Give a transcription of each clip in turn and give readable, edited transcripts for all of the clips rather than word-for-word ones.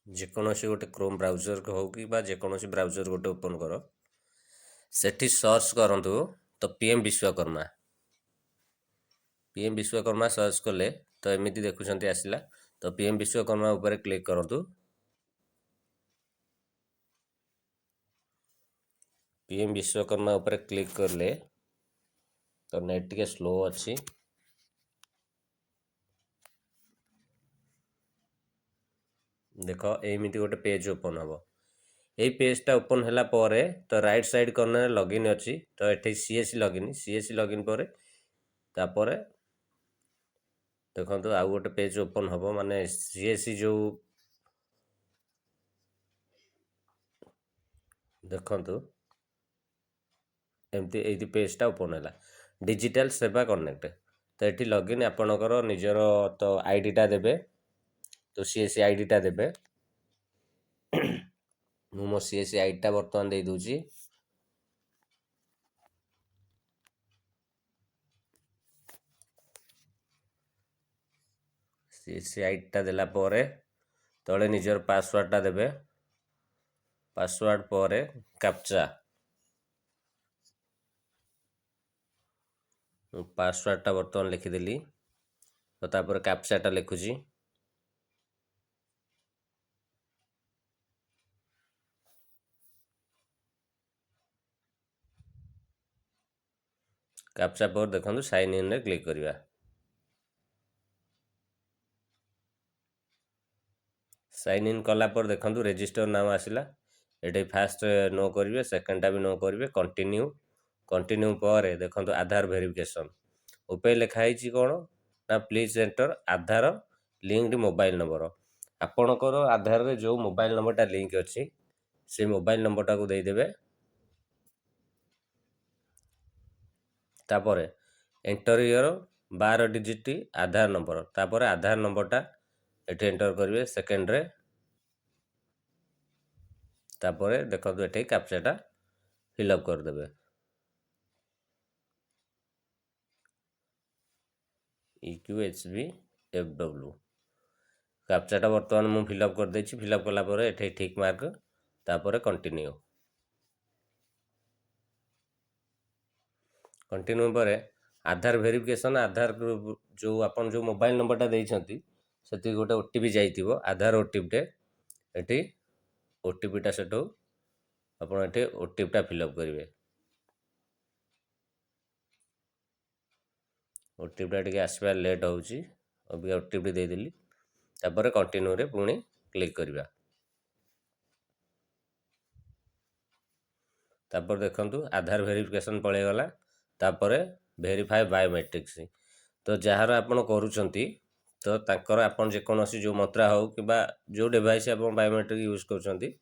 ଯେକୌଣସି ଗୋଟେ chrome browser ହଉ କି ବା ଯେକୌଣସି ବ୍ରାଉଜର ଗୋଟେ ଓପନ୍ କର, ସେଠି ସର୍ଚ୍ଚ କରନ୍ତୁ ତ PM Vishwakarma. PM Vishwakarma search କଲେ ତ ଏମିତି ଦେଖୁଛନ୍ତି ଆସିଲା। ତ PM ବିଶ୍ୱକର୍ମା ଉପରେ କ୍ଲିକ୍ କରନ୍ତୁ। PM ବିଶ୍ୱକର୍ମା ଉପରେ କ୍ଲିକ୍ କଲେ ତ ନେଟ୍ ଟିକେ ସ୍ଲୋ ଅଛି। ଦେଖ ଏମିତି ଗୋଟେ ପେଜ୍ ଓପନ୍ ହେବ। ଏଇ ପେଜ୍ଟା ଓପନ୍ ହେଲା ପରେ ତ ରାଇଟ୍ ସାଇଡ଼୍ କର୍ଣ୍ଣରରେ ଲଗଇନ୍ ଅଛି। ତ ଏଠି CSC ଲଗଇନ୍ ପରେ ତାପରେ ଦେଖନ୍ତୁ ଆଉ ଗୋଟେ ପେଜ୍ ଓପନ୍ ହେବ, ମାନେ CSC ଯେଉଁ ଦେଖନ୍ତୁ ଏମିତି ଏଇଠି ପେଜ୍ଟା ଓପନ୍ ହେଲା, ଡିଜିଟାଲ ସେବା କନେକ୍ଟ। ତ ଏଠି ଲଗଇନ୍ ଆପଣଙ୍କର ନିଜର ତ ଆଇଡ଼ିଟା ଦେବେ, ତ CSC ଆଇଡ଼ିଟା ଦେବେ। ମୁଁ ମୋ CSC ଆଇଡ଼ିଟା ବର୍ତ୍ତମାନ ଦେଇ ଦେଉଛି। CSC ଆଇଡ଼ିଟା ଦେଲା ପରେ ତଳେ ନିଜର ପାସୱାର୍ଡ଼ଟା ଦେବେ। ପାସୱାର୍ଡ଼ ପରେ କ୍ୟାପଚା। ମୁଁ ପାସୱାର୍ଡ଼ଟା ବର୍ତ୍ତମାନ ଲେଖିଦେଲି। ତ ତାପରେ କ୍ୟାପଚାଟା ଲେଖୁଛି। କ୍ୟାପଚା ପରେ ଦେଖନ୍ତୁ ସାଇନ୍ ଇନ୍ରେ କ୍ଲିକ୍ କରିବା। ସାଇନ୍ ଇନ୍ କଲା ପରେ ଦେଖନ୍ତୁ ରେଜିଷ୍ଟର ନାମ ଆସିଲା। ଏଠି ଫାଷ୍ଟ ନୋ କରିବେ, ସେକେଣ୍ଡଟା ବି ନୋ କରିବେ, କଣ୍ଟିନ୍ୟୁ ପରେ ଦେଖନ୍ତୁ ଆଧାର ଭେରିଫିକେସନ୍ ଉପରେ ଲେଖା ହେଇଛି କ'ଣ ନା please enter Aadhaar linked mobile number. ଆପଣଙ୍କର ଆଧାରରେ ଯେଉଁ ମୋବାଇଲ୍ ନମ୍ବରଟା ଲିଙ୍କ ଅଛି ସେ ମୋବାଇଲ୍ ନମ୍ବରଟାକୁ ଦେଇଦେବେ। ତାପରେ ଏଣ୍ଟର ଇୟର 12 ଡିଜିଟ୍ ଆଧାର ନମ୍ବର, ତାପରେ ଆଧାର ନମ୍ବରଟା ଏଠି ଏଣ୍ଟର କରିବେ ସେକେଣ୍ଡରେ। ତାପରେ ଦେଖନ୍ତୁ ଏଠି କ୍ୟାପଚାଟା ଫିଲ୍ଅପ୍ କରିଦେବେ। EQHBFW କ୍ୟାପଚାଟା ବର୍ତ୍ତମାନ ମୁଁ ଫିଲ୍ଅପ୍ କରିଦେଇଛି। ଫିଲ୍ଅପ୍ କଲା ପରେ ଏଠି ଠିକ୍ ମାର୍କ, ତାପରେ କଣ୍ଟିନ୍ୟୁ ପରେ ଆଧାର ଭେରିଫିକେସନ୍, ଆଧାର ଯେଉଁ ଆପଣ ଯେଉଁ ମୋବାଇଲ୍ ନମ୍ବରଟା ଦେଇଛନ୍ତି ସେତିକି ଗୋଟେ OTP ଯାଇଥିବ, ଆଧାର OTPଟେ। ଏଠି OTPଟା ସେଠୁ ଆପଣ ଏଠି OTPଟା ଫିଲ୍ଅପ୍ କରିବେ। OTPଟା ଟିକେ ଆସିବା ଲେଟ୍ ହେଉଛି, ଅବିକା OTP ଦେଇଦେଲି। ତାପରେ କଣ୍ଟିନ୍ୟୁରେ ପୁଣି କ୍ଲିକ୍ କରିବା। ତାପରେ ଦେଖନ୍ତୁ ଆଧାର ଭେରିଫିକେସନ୍ ପଳେଇଗଲା। ତାପରେ ଭେରିଫାଏ ବାୟୋମେଟ୍ରିକ୍ସ। ତ ଯାହାର ଆପଣ କରୁଛନ୍ତି ତ ତାଙ୍କର ଆପଣ ଯେକୌଣସି ଯେଉଁ ମନ୍ତ୍ରା ହେଉ କିମ୍ବା ଯେଉଁ ଡିଭାଇସ୍ ଆପଣ ବାୟୋମେଟ୍ରିକ୍ ୟୁଜ୍ କରୁଛନ୍ତି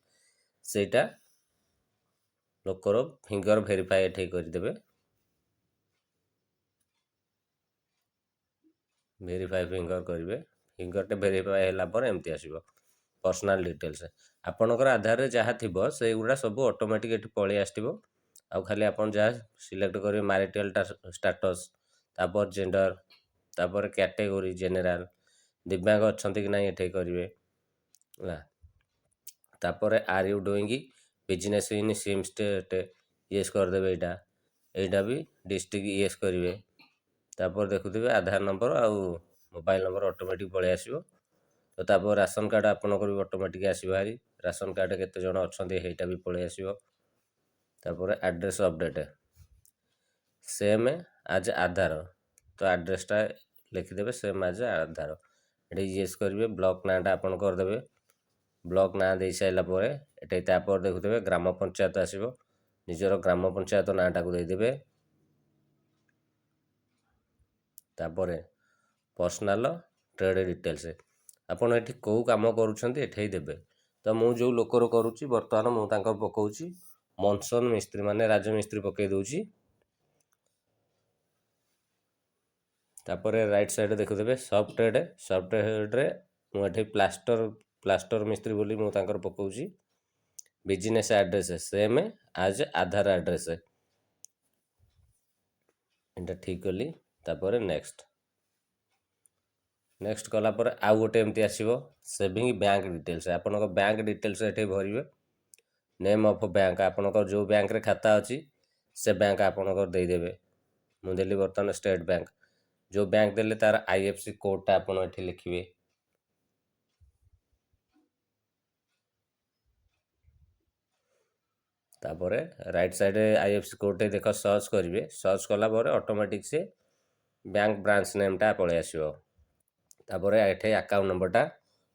ସେଇଟା ଲୋକର ଫିଙ୍ଗର ଭେରିଫାଏ ଏଠି କରିଦେବେ। ଭେରିଫାଏ ଫିଙ୍ଗର କରିବେ। ଫିଙ୍ଗରଟେ ଭେରିଫାଏ ହେଲା ପରେ ଏମିତି ଆସିବ ପର୍ସନାଲ ଡିଟେଲ୍ସ। ଆପଣଙ୍କର ଆଧାରରେ ଯାହା ଥିବ ସେଇଗୁଡ଼ା ସବୁ ଅଟୋମେଟିକ୍ ଏଠି ପଳେଇ ଆସିଥିବ। ଆଉ ଖାଲି ଆପଣ ଯାହା ସିଲେକ୍ଟ କରିବେ ମ୍ୟାରିଟାଲ୍ ଷ୍ଟାଟସ୍, ତାପରେ ଜେଣ୍ଡର, ତାପରେ କ୍ୟାଟେଗୋରୀ ଜେନେରାଲ, ଦିବ୍ୟାଙ୍ଗ ଅଛନ୍ତି କି ନାହିଁ ଏଠି କରିବେ ହେଲା। ତାପରେ are you doing business in same state yes କରିଦେବେ। ଏଇଟା ବି ଡିଷ୍ଟ୍ରିକ୍ଟ ୟେସ୍ କରିବେ। ତାପରେ ଦେଖୁଥିବେ ଆଧାର ନମ୍ବର ଆଉ ମୋବାଇଲ୍ ନମ୍ବର ଅଟୋମେଟିକ୍ ପଳେଇ ଆସିବ। ତ ତାପରେ ରାସନ କାର୍ଡ଼ ଆପଣଙ୍କର ବି ଅଟୋମେଟିକ୍ ଆସିବ ଭାରି। ରାସନ କାର୍ଡ଼ କେତେ ଜଣ ଅଛନ୍ତି ସେଇଟା ବି ପଳେଇ ଆସିବ। ତାପରେ ଆଡ୍ରେସ୍ ଅପଡ଼େଟ୍ ସେମ୍ ଆଜ୍ ଆଧାର, ତ ଆଡ୍ରେସ୍ଟା ଲେଖିଦେବେ ସେମ୍ ଆଜ୍ ଆଧାର। ଏଠି ୟେସ୍ କରିବେ। ବ୍ଲକ୍ ନାଁଟା ଆପଣ କରିଦେବେ। ବ୍ଲକ୍ ନାଁ ଦେଇ ସାରିଲା ପରେ ଏଠି ତାପରେ ଦେଖୁଥିବେ ଗ୍ରାମ ପଞ୍ଚାୟତ ଆସିବ। ନିଜର ଗ୍ରାମ ପଞ୍ଚାୟତ ନାଁଟାକୁ ଦେଇଦେବେ। ତାପରେ ପର୍ସନାଲ ଟ୍ରେଡ୍ ଡିଟେଲ୍ସ, ଆପଣ ଏଠି କେଉଁ କାମ କରୁଛନ୍ତି ଏଠି ଦେବେ। ତ ମୁଁ ଯେଉଁ ଲୋକର କରୁଛି ବର୍ତ୍ତମାନ ମୁଁ ତାଙ୍କର ପକାଉଛି ମନସନ ମିସ୍ତ୍ରୀ, ମାନେ ରାଜମିସ୍ତ୍ରୀ ପକାଇ ଦେଉଛି। ତାପରେ ରାଇଟ୍ ସାଇଡ଼୍ ଦେଖୁଥିବେ ସଫ୍ଟୱେର୍ରେ ମୁଁ ଏଠି ପ୍ଲାଷ୍ଟର ମିସ୍ତ୍ରୀ ବୋଲି ମୁଁ ତାଙ୍କର ପକାଉଛି। ବିଜନେସ୍ ଆଡ୍ରେସ୍ ସେମ୍ ଆଜ୍ ଆଧାର ଆଡ୍ରେସ୍, ଏଇଟା ଠିକ୍ କଲି। ତାପରେ ନେକ୍ସଟ ନେକ୍ସଟ କଲା ପରେ ଆଉ ଗୋଟେ ଏମିତି ଆସିବ ସେଭିଂ ବ୍ୟାଙ୍କ ଡିଟେଲ୍ସ। ଆପଣଙ୍କ ବ୍ୟାଙ୍କ ଡିଟେଲ୍ସ ଏଠି ଭରିବେ। ନେମ୍ ଅଫ୍ ବ୍ୟାଙ୍କ, ଆପଣଙ୍କର ଯେଉଁ ବ୍ୟାଙ୍କରେ ଖାତା ଅଛି ସେ ବ୍ୟାଙ୍କ ଆପଣଙ୍କର ଦେଇଦେବେ। ମୁଁ ଦେଲି ବର୍ତ୍ତମାନ ଷ୍ଟେଟ୍ ବ୍ୟାଙ୍କ। ଯେଉଁ ବ୍ୟାଙ୍କ ଦେଲେ ତାର IFSC କୋଡ଼ଟା ଆପଣ ଏଠି ଲେଖିବେ। ତାପରେ ରାଇଟ୍ ସାଇଡ଼ରେ IFSC କୋଡ଼ଟେ ଦେଖ ସର୍ଚ୍ଚ କରିବେ। ସର୍ଚ୍ଚ କଲା ପରେ ଅଟୋମେଟିକ୍ ସେ ବ୍ୟାଙ୍କ ବ୍ରାଞ୍ଚ ନେମ୍ଟା ପଳେଇ ଆସିବ। ତାପରେ ଏଠି ଆକାଉଣ୍ଟ ନମ୍ବରଟା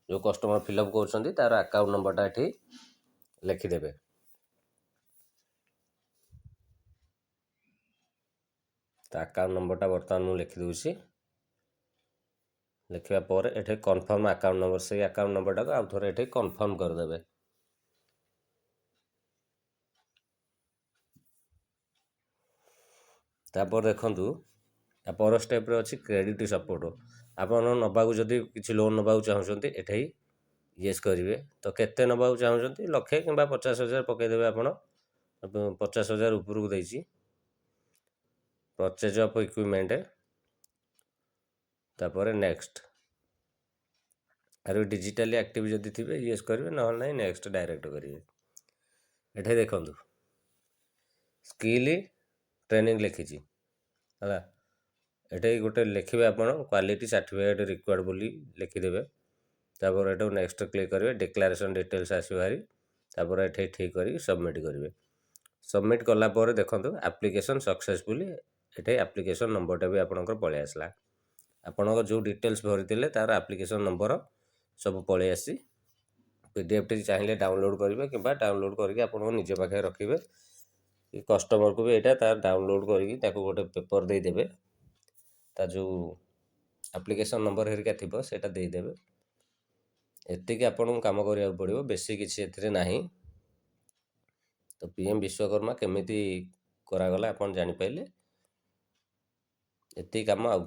ଯେଉଁ କଷ୍ଟମର ଫିଲ୍ଅପ୍ କରୁଛନ୍ତି ତାର ଆକାଉଣ୍ଟ ନମ୍ବରଟା ଏଠି ଲେଖିଦେବେ। ତ ଆକାଉଣ୍ଟ ନମ୍ବରଟା ବର୍ତ୍ତମାନ ମୁଁ ଲେଖିଦେଉଛି। ଲେଖିବା ପରେ ଏଠି କନଫର୍ମ ଆକାଉଣ୍ଟ ନମ୍ବର, ସେଇ ଆକାଉଣ୍ଟ ନମ୍ବରଟାକୁ ଆଉ ଥରେ ଏଠି କନଫର୍ମ କରିଦେବେ। ତାପରେ ଦେଖନ୍ତୁ ପର ଷ୍ଟେପ୍ରେ ଅଛି କ୍ରେଡ଼ିଟ୍ ସପୋର୍ଟ। ଆପଣ ନେବାକୁ ଯଦି କିଛି ଲୋନ୍ ନେବାକୁ ଚାହୁଁଛନ୍ତି ଏଠି ୟେସ୍ କରିବେ। ତ କେତେ ନେବାକୁ ଚାହୁଁଛନ୍ତି, 1,00,000 କିମ୍ବା 50,000 ପକାଇଦେବେ ଆପଣ। 50,000 ଉପରକୁ ଦେଇଛି। ପରଚେଜ୍ ଅଫ୍ ଇକ୍ୱିପମେଣ୍ଟ, ତାପରେ ନେକ୍ସଟ। ଆର ଡିଜିଟାଲି ଆକ୍ଟିଭ ଯଦି ଥିବେ ୟେସ୍ କରିବେ, ନହେଲେ ନାହିଁ ନେକ୍ସଟ ଡାଇରେକ୍ଟ କରିବେ। ଏଠି ଦେଖନ୍ତୁ ସ୍କିଲ୍ ଟ୍ରେନିଂ ଲେଖିଛି ହେଲା। ଏଠି ଗୋଟେ ଲେଖିବେ ଆପଣ କ୍ୱାଲିଟି ସାର୍ଟିଫିକେଟ୍ ରିକ୍ୱାର୍ଡ଼ ବୋଲି ଲେଖିଦେବେ। ତାପରେ ଏଠୁ ନେକ୍ସଟ କ୍ଲିକ୍ କରିବେ। ଡିକ୍ଲାରେସନ୍ ଡିଟେଲ୍ସ ଆସିବ ଭାରି। ତାପରେ ଏଠି ଠିକ୍ କରିକି ସବମିଟ୍ କରିବେ। ସବମିଟ୍ କଲା ପରେ ଦେଖନ୍ତୁ ଆପ୍ଲିକେସନ୍ ସକ୍ସେସଫୁଲି, ଏଠି ଆପ୍ଲିକେସନ୍ ନମ୍ବରଟା ବି ଆପଣଙ୍କର ପଳେଇ ଆସିଲା। ଆପଣଙ୍କ ଯେଉଁ ଡିଟେଲ୍ସ ଭରିଥିଲେ ତାର ଆପ୍ଲିକେସନ୍ ନମ୍ବର ସବୁ ପଳେଇ ଆସିଛି। PDF ଟି ଚାହିଁଲେ ଡାଉନଲୋଡ଼୍ କରିବେ କିମ୍ବା ଡାଉନଲୋଡ଼୍ କରିକି ଆପଣଙ୍କ ନିଜ ପାଖରେ ରଖିବେ। କି କଷ୍ଟମରକୁ ବି ଏଇଟା ତାର ଡାଉନଲୋଡ଼୍ କରିକି ତାକୁ ଗୋଟେ ପେପର୍ ଦେଇଦେବେ। ତା ଯେଉଁ ଆପ୍ଲିକେସନ୍ ନମ୍ବର ହେରିକା ଥିବ ସେଇଟା ଦେଇଦେବେ। ଏତିକି ଆପଣଙ୍କୁ କାମ କରିବାକୁ ପଡ଼ିବ, ବେଶୀ କିଛି ଏଥିରେ ନାହିଁ। ତ PM ବିଶ୍ୱକର୍ମା କେମିତି କରାଗଲା ଆପଣ ଜାଣିପାରିଲେ। ଏତିକି କାମ, ଆଉ କିଛି